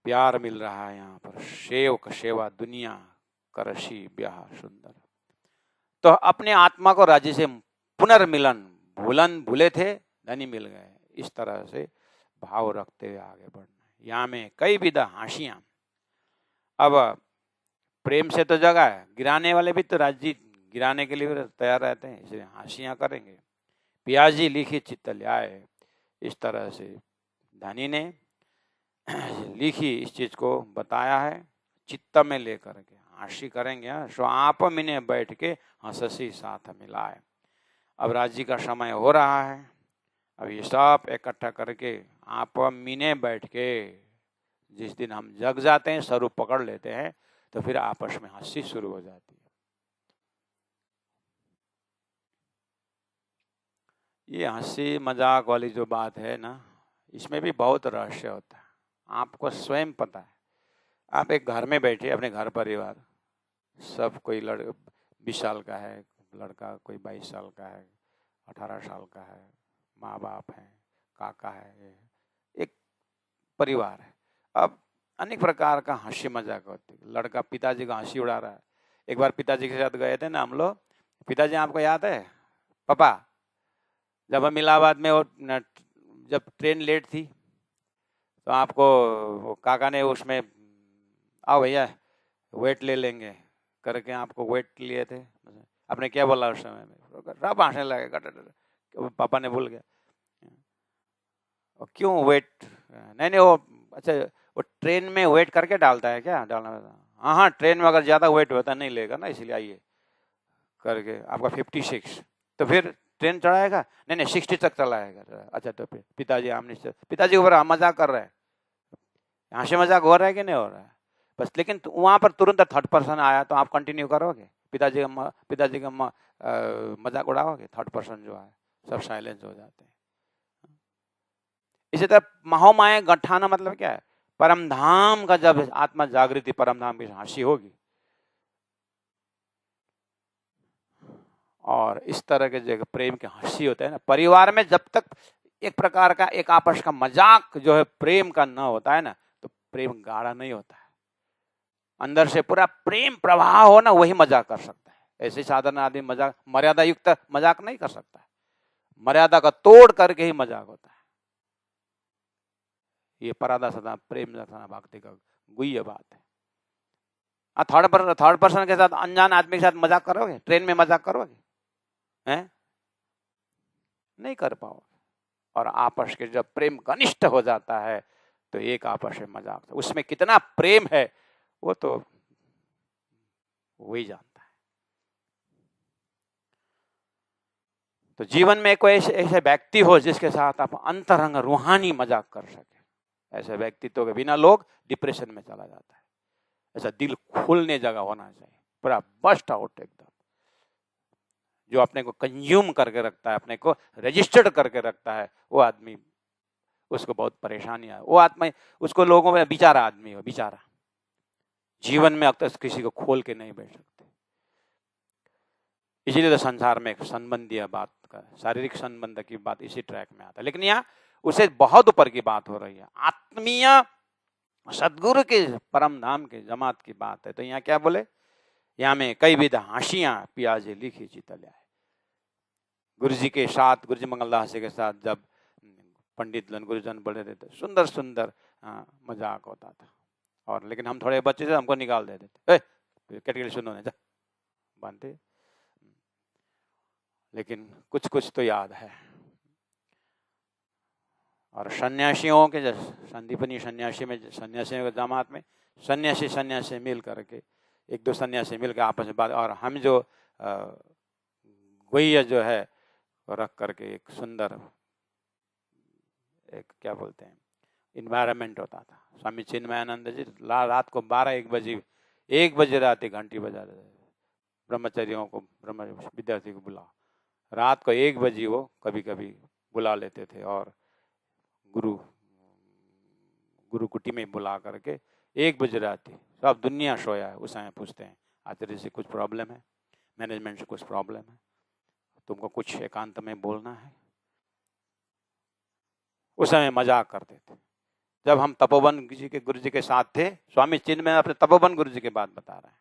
प्यार मिल रहा है यहाँ पर, सेवक सेवा दुनिया करशी ब्याह सुंदर। तो अपने आत्मा को राज्य से पुनर्मिलन, भूले थे धनी मिल गए, इस तरह से भाव रखते हुए आगे बढ़ना। यहाँ में कई विधा हाशियां, अब प्रेम से तो जगह है, गिराने वाले भी तो राज्य गिराने के लिए तैयार रहते हैं, इसलिए हाशियां करेंगे। पियाजी लिखी चित्त ल्याए, इस तरह से धनी ने लिखी, इस चीज को बताया है, चित्त में लेकर के हाशी करेंगे। सो आप मिने बैठ के हंससी साथ मिलाए। अब राज्य का समय हो रहा है, अब ये सब इकट्ठा करके आप मिने बैठ के, जिस दिन हम जग जाते हैं, स्वरूप पकड़ लेते हैं, तो फिर आपस में हंसी शुरू हो जाती है। ये हंसी मजाक वाली जो बात है ना, इसमें भी बहुत रहस्य होता है, आपको स्वयं पता है। आप एक घर में बैठे, अपने घर परिवार सब, कोई 20 साल का है लड़का, कोई 22 साल का है, 18 साल का है, माँ बाप है, काका है, एक परिवार है। अब अनेक प्रकार का हंसी मजाक होती है। लड़का पिताजी का हंसी उड़ा रहा है, एक बार पिताजी के साथ गए थे ना हम लोग, पिताजी आपको याद है पापा, जब हम इलाहाबाद में जब ट्रेन लेट थी तो आपको वो काका ने उसमें आओ भैया वेट ले लेंगे करके आपको वेट लिए थे। आपने क्या बोला उस समय में? सब हंसने लगे, पापा ने भूल गया। क्यों वेट? नहीं वो अच्छा वो ट्रेन में वेट करके डालता है क्या? डालना? हाँ हाँ, ट्रेन में अगर ज़्यादा वेट होता नहीं लेगा ना, इसलिए आइए करके आपका 56, तो फिर ट्रेन चढ़ाएगा? नहीं नहीं 60 तक चलाएगा। अच्छा तो फिर पिताजी आमने से पिताजी ऊपर मजाक कर रहे हैं, हंसी मजाक हो रहा है कि नहीं हो रहा है? बस लेकिन वहां पर तुरंत थर्ड पर्सन आया तो आप कंटिन्यू करोगे? पिताजी का मजाक उड़ाओगे? थर्ड पर्सन जो है सब साइलेंस हो जाते हैं। इसी तरह महोमाया गठाना मतलब क्या है? परम धाम का जब आत्मा जागृति, परम धाम की हंसी होगी, और इस तरह के जो प्रेम की हंसी होता है ना, परिवार में जब तक एक प्रकार का एक आपस का मजाक जो है प्रेम का ना होता है ना, तो प्रेम गाढ़ा नहीं होता है। अंदर से पूरा प्रेम प्रवाह हो ना, वही मजाक कर सकता है। ऐसे साधारण आदमी मजाक, मर्यादा युक्त मजाक नहीं कर सकता है, मर्यादा का तोड़ करके ही मजाक होता है। ये परादा सदा प्रेम सदा भक्ति का गुह्य बात है। थर्ड पर्सन के साथ, अनजान आदमी के साथ मजाक करोगे? ट्रेन में मजाक करोगे? हैं? नहीं कर पाओगे। और आपस के जब प्रेम घनिष्ठ हो जाता है तो एक आपस में मजाक, उसमें कितना प्रेम है वो तो वही जानता है। तो जीवन में कोई ऐसे व्यक्ति हो जिसके साथ आप अंतरंग रूहानी मजाक कर सके, ऐसे व्यक्तित्व के बिना लोग डिप्रेशन में चला जाता है। ऐसा दिल खुलने जगह होना चाहिए, पूरा बस्ट आउट एकदम, जो अपने को कंज्यूम करके रखता है, अपने को रजिस्टर्ड करके रखता है, वो आदमी, उसको बहुत परेशानी है। वो आत्मा उसको लोगों में बेचारा आदमी हो, बेचारा जीवन में अक्सर किसी को खोल के नहीं बैठ सकते। इसीलिए तो संसार में एक संबंधीय बात का, शारीरिक संबंध की बात इसी ट्रैक में आता है, लेकिन यहाँ उसे बहुत ऊपर की बात हो रही है, आत्मीय सदगुरु के परम धाम के जमात की बात है। तो यहाँ क्या बोले? यहाँ में कई विध हंसियां पियाजे लिखी चितल्या है। गुरु जी के साथ, गुरु जी मंगलदास जी के साथ जब पंडित गुरुजन बढ़े थे, सुंदर सुंदर मजाक होता था। और लेकिन हम थोड़े बच्चे थे, हमको निकाल देते थे, कैटेगरी सुनो नहीं बनते। लेकिन कुछ कुछ तो याद है। और सन्यासियों के संदीपनी सन्यासी में, सन्यासियों के जमात में सन्यासी मिल करके, एक दो सन्यासी मिल के आपस में बात, और हम जो गुह्य जो है रख करके एक सुंदर एक क्या बोलते हैं इन्वायरमेंट होता था। स्वामी चिन्मयानंद जी रात को 1 बजे रात घंटी बजा देते, ब्रह्मचर्यों को, ब्रह्म विद्यार्थी को बुलाओ। रात को 1 बजे वो कभी कभी बुला लेते थे, और गुरु कुटी में बुला करके 1 बजे रात सब दुनिया सोया है, उस समय पूछते हैं आचार्य से कुछ प्रॉब्लम है, मैनेजमेंट से कुछ प्रॉब्लम है, तुमको कुछ एकांत में बोलना है। उस समय मजाक करते थे। जब हम तपोवन जी के गुरु जी के साथ थे, स्वामी चिन्मय अपने तपोवन गुरु जी की बात बता रहे हैं।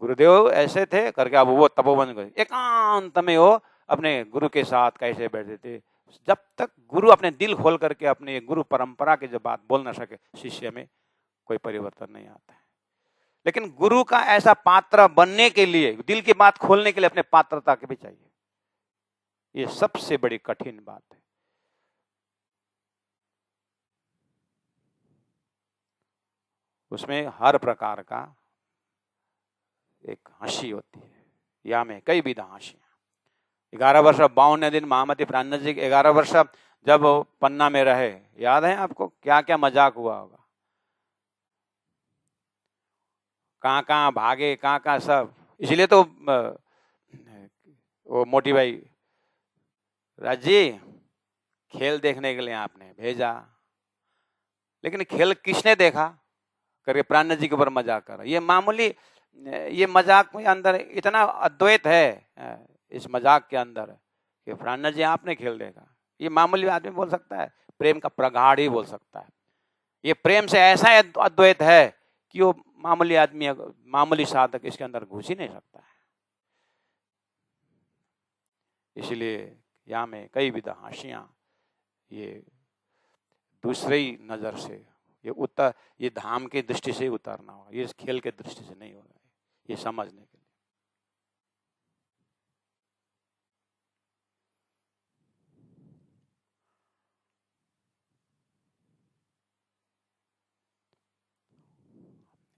गुरुदेव ऐसे थे करके, अब वो तपोवन एकांत में वो अपने गुरु के साथ कैसे बैठे थे, जब तक गुरु अपने दिल खोल करके अपने गुरु परंपरा की जब बात बोल ना सके, शिष्य में कोई परिवर्तन नहीं आता है। लेकिन गुरु का ऐसा पात्र बनने के लिए, दिल की बात खोलने के लिए अपने पात्रता के भी चाहिए। ये सबसे बड़ी कठिन बात है। उसमें हर प्रकार का एक हंसी होती है, या में कई विधा हंसियां। 11 वर्ष 52 दिन महामती प्राणनाथ जी 11 वर्ष जब पन्ना में रहे, याद है आपको क्या क्या मजाक हुआ होगा, कहाँ भागे, कहाँ सब। इसलिए तो वो मोटी भाई राज जी खेल देखने के लिए आपने भेजा, लेकिन खेल किसने देखा करके प्राणनाथ जी के ऊपर मजाक कर। ये मामूली, ये मजाक के अंदर इतना अद्वैत है इस मजाक के अंदर कि प्राणनाथ जी आपने खेल देखा। ये मामूली आदमी बोल सकता है, प्रेम का प्रगाढ़ ही बोल सकता है। ये प्रेम से ऐसा अद्वैत है कि वो मामूली आदमी, मामूली साधक इसके अंदर घुस ही नहीं सकता है। इसलिए यहाँ में कई विधा हाशियां, ये दूसरे ही नजर से ये धाम की दृष्टि से ही उतारना होगा, ये खेल के दृष्टि से नहीं होगा, ये समझने के लिए।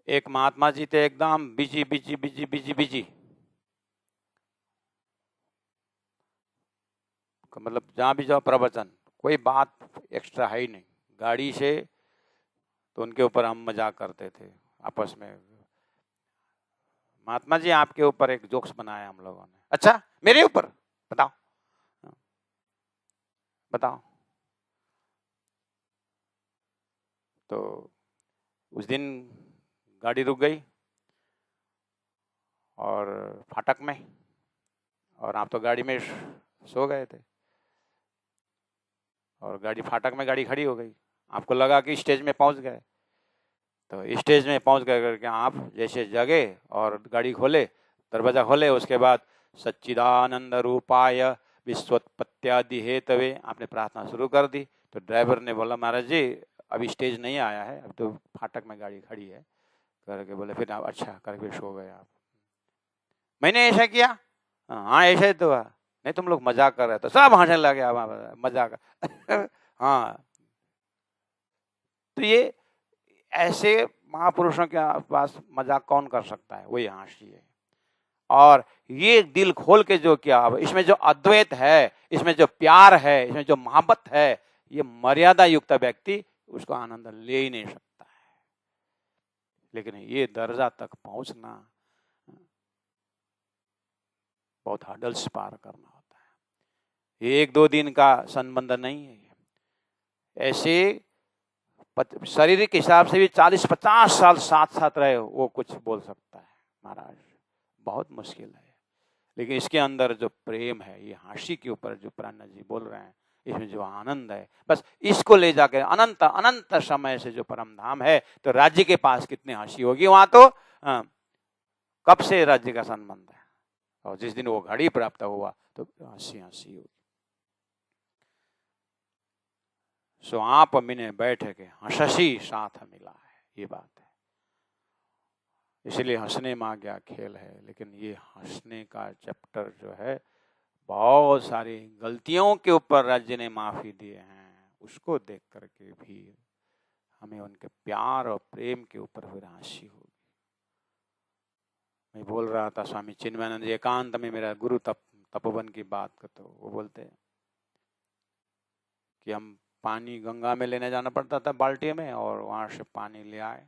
एक महात्मा जी थे एकदम busy busy busy busy busy, मतलब जहां भी जाओ प्रवचन, कोई बात एक्स्ट्रा है ही नहीं। गाड़ी से तो उनके ऊपर हम मजाक करते थे आपस में, महात्मा जी आपके ऊपर एक जोक्स बनाया हम लोगों ने। अच्छा, मेरे ऊपर? बताओ बताओ। तो उस दिन गाड़ी रुक गई और फाटक में, और आप तो गाड़ी में सो गए थे, और गाड़ी फाटक में गाड़ी खड़ी हो गई। आपको लगा कि स्टेज में पहुंच गए, तो स्टेज में पहुंच गए करके आप जैसे जगे और गाड़ी खोले, दरवाजा खोले, उसके बाद सच्चिदानंद रूपाय विश्वोत्पत्त्यादि हेतवे आपने प्रार्थना शुरू कर दी। तो ड्राइवर ने बोला महाराज जी अभी स्टेज नहीं आया है, अब तो फाटक में गाड़ी खड़ी है करके बोले। फिर आप अच्छा करके सो गए आप। मैंने ऐसा किया? हाँ ऐसा ही तो है। नहीं तुम लोग मजाक कर रहे थे, सब हंसने लगे मजाक। हाँ, तो ये ऐसे महापुरुषों के पास मजाक कौन कर सकता है, वही हंसी है। और ये दिल खोल के जो किया, इसमें जो अद्वैत है, इसमें जो प्यार है, इसमें जो मोहब्बत है, ये मर्यादा युक्त व्यक्ति उसको आनंद ले ही नहीं सकता है। लेकिन ये दर्जा तक पहुंचना बहुत हर्डल्स पार करना होता है, ये 1-2 दिन का संबंध नहीं है। ऐसे शारीरिक हिसाब से भी 40-50 साल साथ साथ रहे वो कुछ बोल सकता है महाराज, बहुत मुश्किल है। लेकिन इसके अंदर जो प्रेम है, ये हाशी के ऊपर जो प्राणनाथ जी बोल रहे हैं, इसमें जो आनंद है, बस इसको ले जाकर अनंत अनंत समय से जो परम धाम है, तो राज्य के पास कितनी हंसी होगी वहां, तो कब से राज्य का संबंध है, और जिस दिन वो घड़ी प्राप्त हुआ तो हंसी हंसी होगी। सो आप मिने बैठे के हंसी साथ मिला है, ये बात है। इसलिए हंसने में आ गया खेल है। लेकिन ये हंसने का चैप्टर जो है, बहुत सारी गलतियों के ऊपर राज्य ने माफी दिए हैं, उसको देख करके भी हमें उनके प्यार और प्रेम के ऊपर फिर हंसी होगी। मैं बोल रहा था स्वामी चिन्मयानंद एकांत में मेरा गुरु तपोवन की बात करते, वो बोलते हैं कि हम पानी गंगा में लेने जाना पड़ता था बाल्टी में, और वहाँ से पानी ले आए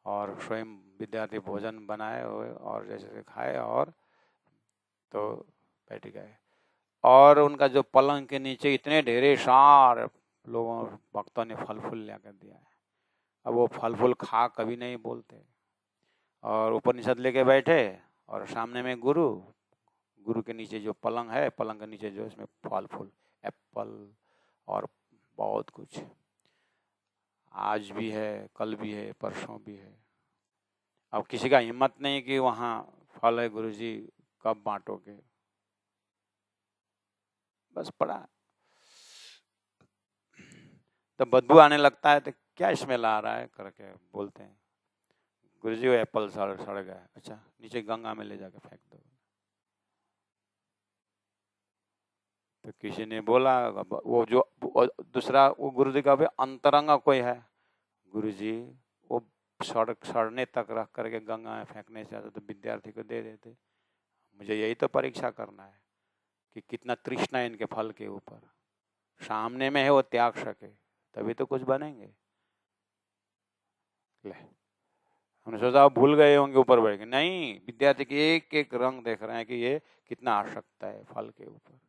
और स्वयं विद्यार्थी भोजन बनाए और जैसे खाए, और तो बैठ गए। और उनका जो पलंग के नीचे इतने ढेरे सार लोगों भक्तों ने फल फूल लेकर दिया है। अब वो फल फूल खा कभी नहीं बोलते, और उपनिषद लेके बैठे, और सामने में गुरु के नीचे जो पलंग है, पलंग के नीचे जो इसमें फल फूल, एप्पल और बहुत कुछ, आज भी है, कल भी है, परसों भी है। अब किसी का हिम्मत नहीं कि वहाँ फल है गुरुजी कब बांटोगे, बस पड़ा। तो बदबू आने लगता है, तो क्या स्मेल आ रहा है करके बोलते हैं, गुरुजी वो एप्पल सड़ गया। अच्छा, नीचे गंगा में ले जाके फेंक दो। तो किसी ने बोला, वो जो दूसरा वो गुरुजी का भी अंतरंगा कोई है, गुरुजी वो सड़ने तक रख करके गंगा में फेंकने से आता तो विद्यार्थी को दे देते। मुझे यही तो परीक्षा करना है कि कितना तृष्णा है इनके फल के ऊपर, सामने में है वो त्याग सके, तभी तो कुछ बनेंगे। ले, हमने सोचा आप भूल गए होंगे, ऊपर बढ़ गए। नहीं, विद्यार्थी के एक एक रंग देख रहे हैं कि ये कितना आसक्त है फल के ऊपर।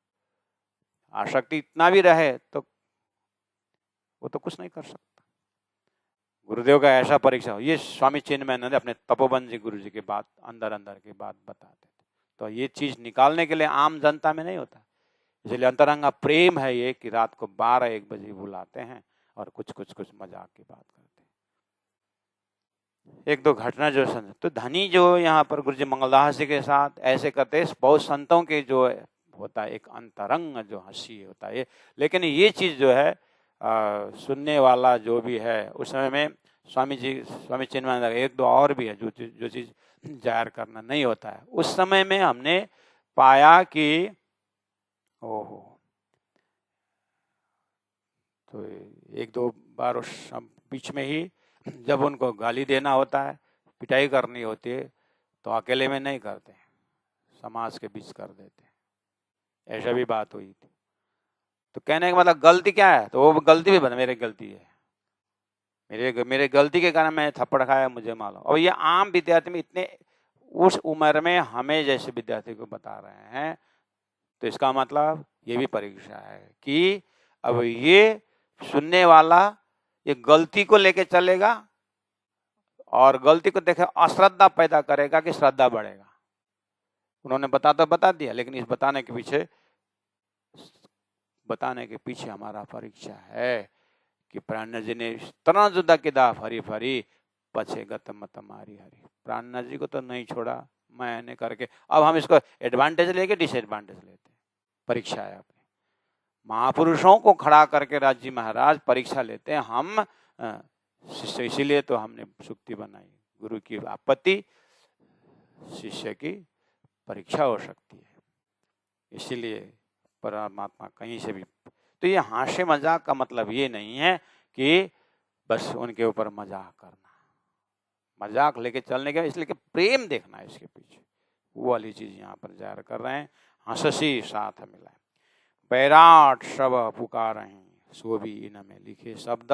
आसक्ति इतना भी रहे तो वो तो कुछ नहीं कर सकता। गुरुदेव का ऐसा परीक्षा हो, ये स्वामी चिन्मयानंद अपने तपोवन जी गुरु जी की बात अंदर अंदर की बात बताते थे। तो ये चीज निकालने के लिए आम जनता में नहीं होता, इसलिए अंतरंगा प्रेम है ये कि रात को 12-1 बजे बुलाते हैं और कुछ मजाक की बात करते हैं। एक दो घटना जो तो धनी जो यहाँ पर गुरु जी मंगलदास जी के साथ ऐसे करते, बहुत संतों के जो होता है एक अंतरंग जो हंसी होता है, लेकिन ये चीज जो है सुनने वाला जो भी है उस समय में स्वामी चिन्मयानंद एक दो और भी है जो चीज जाहिर करना नहीं होता है। उस समय में हमने पाया कि ओहो, तो एक दो बार उस बीच में ही जब उनको गाली देना होता है, पिटाई करनी होती है, तो अकेले में नहीं करते, समाज के बीच कर देते, ऐसा भी बात हुई थी। तो कहने का मतलब गलती क्या है, तो वो गलती भी बता मेरी गलती है, मेरे गलती के कारण मैं थप्पड़ खाया, मुझे मालूम। और ये आम विद्यार्थी में इतने उस उम्र में हमें जैसे विद्यार्थी को बता रहे हैं, तो इसका मतलब ये भी परीक्षा है कि अब ये सुनने वाला ये गलती को लेके चलेगा और गलती को देखे अश्रद्धा पैदा करेगा कि श्रद्धा बढ़ेगा। उन्होंने बता दिया, लेकिन इस बताने के पीछे हमारा परीक्षा है कि प्राणनाथ जी ने इतना जुदा किदा फरी फरी पछे गत मत मारी हरी। प्राणनाथ जी को तो नहीं छोड़ा मैंने करके, अब हम इसको एडवांटेज लेके डिसएडवांटेज लेते, परीक्षा है अपनी। महापुरुषों को खड़ा करके राजी महाराज परीक्षा लेते हैं हम शिष्य, इसीलिए तो हमने सुक्ति बनाई, गुरु की आपत्ति शिष्य की परीक्षा हो सकती है, इसीलिए परमात्मा कहीं से भी। तो ये हास्य मजाक का मतलब ये नहीं है कि बस उनके ऊपर मजाक करना, मजाक लेके चलने के, इसलिए कि प्रेम देखना है इसके पीछे, वो वाली चीज यहाँ पर जाहिर कर रहे हैं। हंससी साथ मिला, बैराट सब पुकार सो भी इन में लिखे शब्द,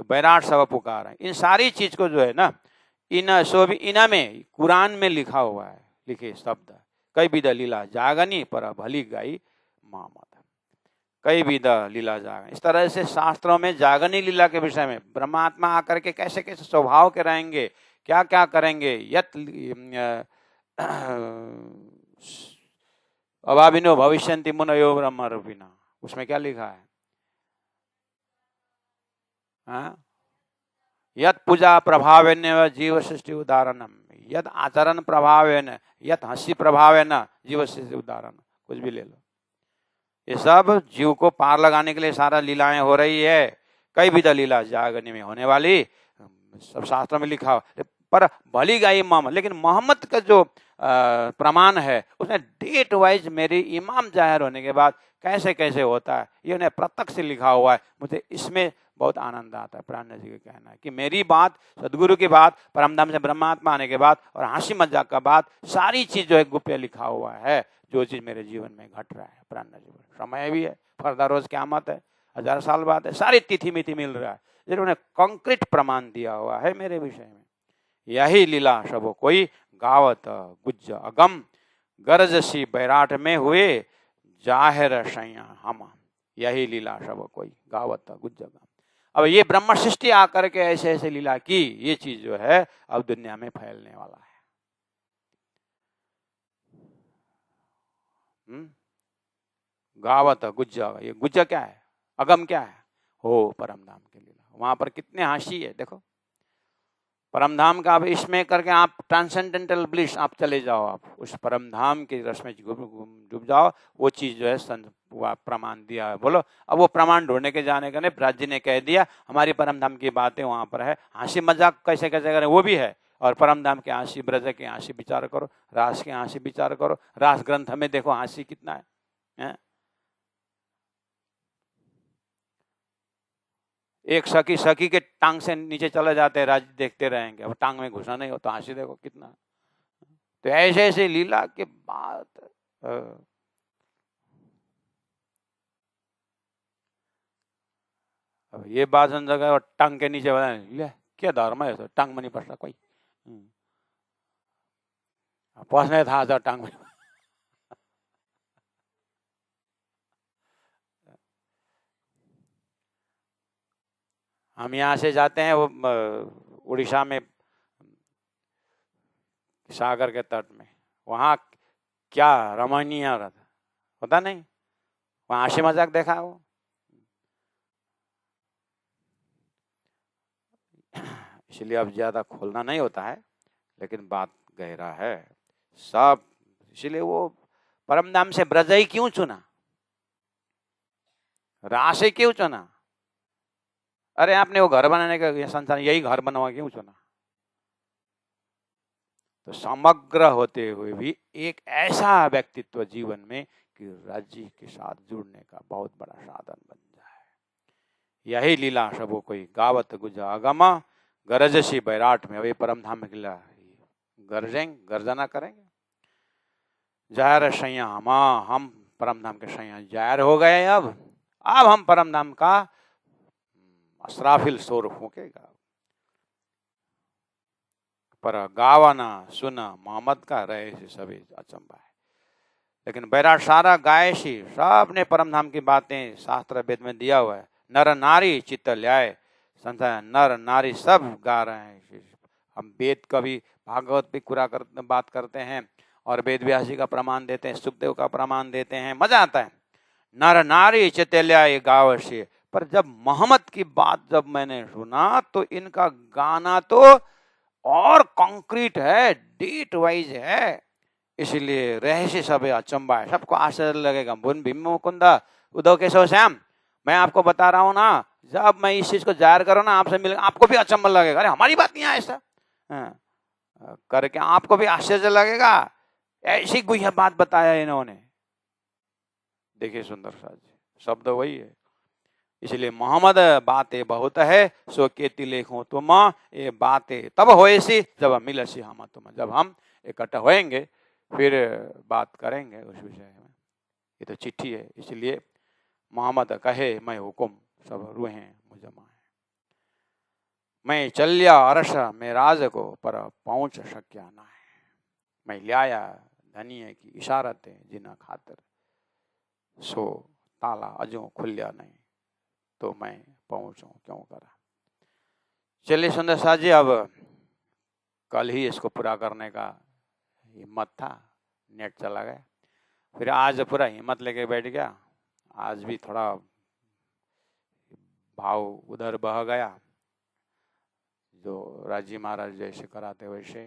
तो बैराट सब पुकार है, इन सारी चीज को जो है ना, इन सो भी इना में कुरान में लिखा हुआ है, लिखे शब्द, कई विध लीला जागनी पर भली गाई मामद, कई विध लीला जागनी। इस तरह से शास्त्रों में जागनी लीला के विषय में ब्रह्मात्मा आकर के कैसे कैसे स्वभाव के रहेंगे, क्या क्या करेंगे, यत अभाविनो भविष्यन्ति मुनयो ब्रह्म रूपिणा, उसमें क्या लिखा है? हाँ, यत पूजा प्रभावेन जीव सृष्टि उदाहरणम, यत आचरण प्रभावेन, यत हंसी प्रभावेन जीव सृष्टि उदाहरण, कुछ भी ले लो, ये सब जीव को पार लगाने के लिए सारा लीलाएं हो रही है। कई विध लीला जागने में होने वाली, सब शास्त्रों में लिखा, पर भली गाई मोहम्मद, लेकिन मोहम्मद का जो प्रमाण है उसने डेट वाइज मेरी इमाम जाहिर होने के बाद कैसे कैसे होता है, ये उन्हें प्रत्यक्ष से लिखा हुआ है। मुझे इसमें बहुत आनंद आता है। प्राणनाथ जी का कहना है कि मेरी बात, सदगुरु की बात, परमधाम से ब्रह्मात्मा आने के बाद और हंसी मजाक का बात, सारी चीज जो है गुप्य लिखा हुआ है, जो चीज मेरे जीवन में घट रहा है। प्राणनाथ जी समय भी है, फरदा रोज क़यामत है, 1000 साल बाद है, सारी तिथि मिथि मिल रहा है, जिन्होंने कंक्रीट प्रमाण दिया हुआ है मेरे विषय में। यही लीला सबो कोई गावत गुज्ज अगम, गरजसी बैराट में हुए जाहिर सैया हम, यही लीला सब कोई गावत गुज्ज अगम। अब ये ब्रह्म सृष्टि आकर के ऐसे ऐसे लीला की, ये चीज जो है अब दुनिया में फैलने वाला है। गावत गुज्ज, ये गुज्ज क्या है, अगम क्या है, हो परमधाम के लीला। वहां पर कितने हाशी है देखो, परमधाम का। अब इसमें करके आप ट्रांसेंडेंटल ब्लिस, आप चले जाओ, आप उस परमधाम के रस में डूब जाओ, वो चीज जो है प्रमाण दिया है। बोलो, अब वो प्रमाण ढूंढने के जाने का नहीं, ब्रज जी ने कह दिया हमारी परमधाम की बातें वहां पर है। हंसी मजाक कैसे कैसे करें वो भी है, और परमधाम के हंसी, ब्रज के हंसी विचार करो, रास के हंसी विचार करो, रास ग्रंथ में देखो हंसी कितना है? एक सखी के टांग से नीचे चले जाते हैं, राज्य देखते रहेंगे, अब टांग में घुसा नहीं हो तो हंसी देखो कितना। तो ऐसे ऐसे लीला के बाद अब ये बात सुन जगह और टांग के नीचे ले क्या धर्म है, तो टांग में नहीं पड़ता कोई, पहुंचने था तो टांग में। हम यहाँ से जाते हैं वो उड़ीसा में सागर के तट में, वहाँ क्या रमणीय होता नहीं, वहाँ हंसी मजाक देखा है वो। इसलिए अब ज्यादा खोलना नहीं होता है, लेकिन बात गहरा है सब। इसलिए वो परम धाम से ब्रज ही क्यों चुना, रास ही क्यों चुना? अरे आपने वो घर बनाने का संसार यही घर बनवा क्यों चुना? तो समग्र होते हुए भी एक ऐसा व्यक्तित्व जीवन में कि राज्य के साथ जुड़ने का बहुत बड़ा साधन बन जाए। यही लीला सबो कोई गावत गुजा आगमा गरजसी बैराट में। अभी परम धाम में लीला गरजेंगे, गर्जना करेंगे। जायर सैया हम परम धाम के सैया जायर हो गए। अब हम परम धाम का असराफिल शोर फूकेगा। पर गावाना सुना मोहम्मद का रहे से सभी अचंबा है। लेकिन बैराट सारा गाय सी, सब ने परम धाम की बातें शास्त्र वेद में दिया हुआ है। नर नारी चित्त ल्याए, संसार नर नारी सब गा रहे हैं। हम वेद का भी भागवत भी बात करते हैं और वेद व्यास जी का प्रमाण देते हैं, सुखदेव का प्रमाण देते हैं, मजा आता है। नर नारी चित्त ल्याए गाव से। पर जब मोहम्मद की बात जब मैंने सुना तो इनका गाना तो और कंक्रीट है, डेट वाइज है। इसलिए रहस्य सब अचंबा है, सबको आश्चर्य लगेगा। बुन भीम मुकुंदा उद्धव केशव श्याम, मैं आपको बता रहा हूँ ना, जब मैं इस चीज को जाहिर करूँ ना आपसे मिल, आपको भी अचंबा लगेगा। अरे हमारी बात नहीं है ऐसा करके आपको भी आश्चर्य लगेगा। ऐसी गुह्य बात बताया इन्होंने। देखिए सुंदर सा जी शब्द वही है। इसलिए मोहम्मद बातें बहुत है, सो केती लेखो तुम ये बातें तब होएसी जब मिलसी हम तुम। जब हम इकट्ठा होएंगे फिर बात करेंगे उस विषय में। ये तो चिट्ठी है, इसलिए मोहम्मद कहे मैं हुकुम सब रूहें मुझमा है। मैं चलिया अरस में राज को पर पहुंच सक्या ना है। मैं लिया धनिये की इशारत जिना खातर, सो ताला अजो खुलिया नहीं तो मैं पहुंचू क्यों करा। चलिए सुंदर साथ जी, अब कल ही इसको पूरा करने का हिम्मत था, नेट चला गया। फिर आज पूरा हिम्मत लेके बैठ गया। आज भी थोड़ा भाव उधर बह गया, जो राजी महाराज जैसे कराते वैसे।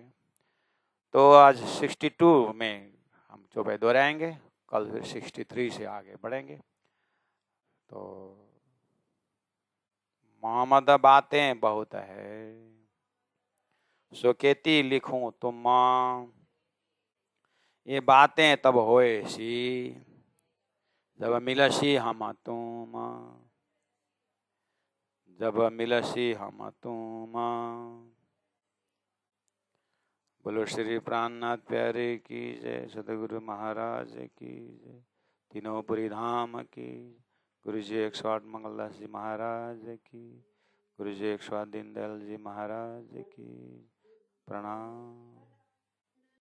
तो आज 62 में हम चौपाई दोहराएंगे, कल फिर 63 से आगे बढ़ेंगे। तो मोहम्मद बातें बहुत है, सो केती लिखूं तुम ये बातें तब होए सी जब मिलसी हम तुम, जब मिलसी हम तुम। बोलो श्री प्राणनाथ प्यारे की जय, सदगुरु महाराज की जय, तीनों पुरी धाम की, गुरु जी 108 मंगलदास जी महाराज की, गुरु जी 108 दीनदयाल जी महाराज की। प्रणाम।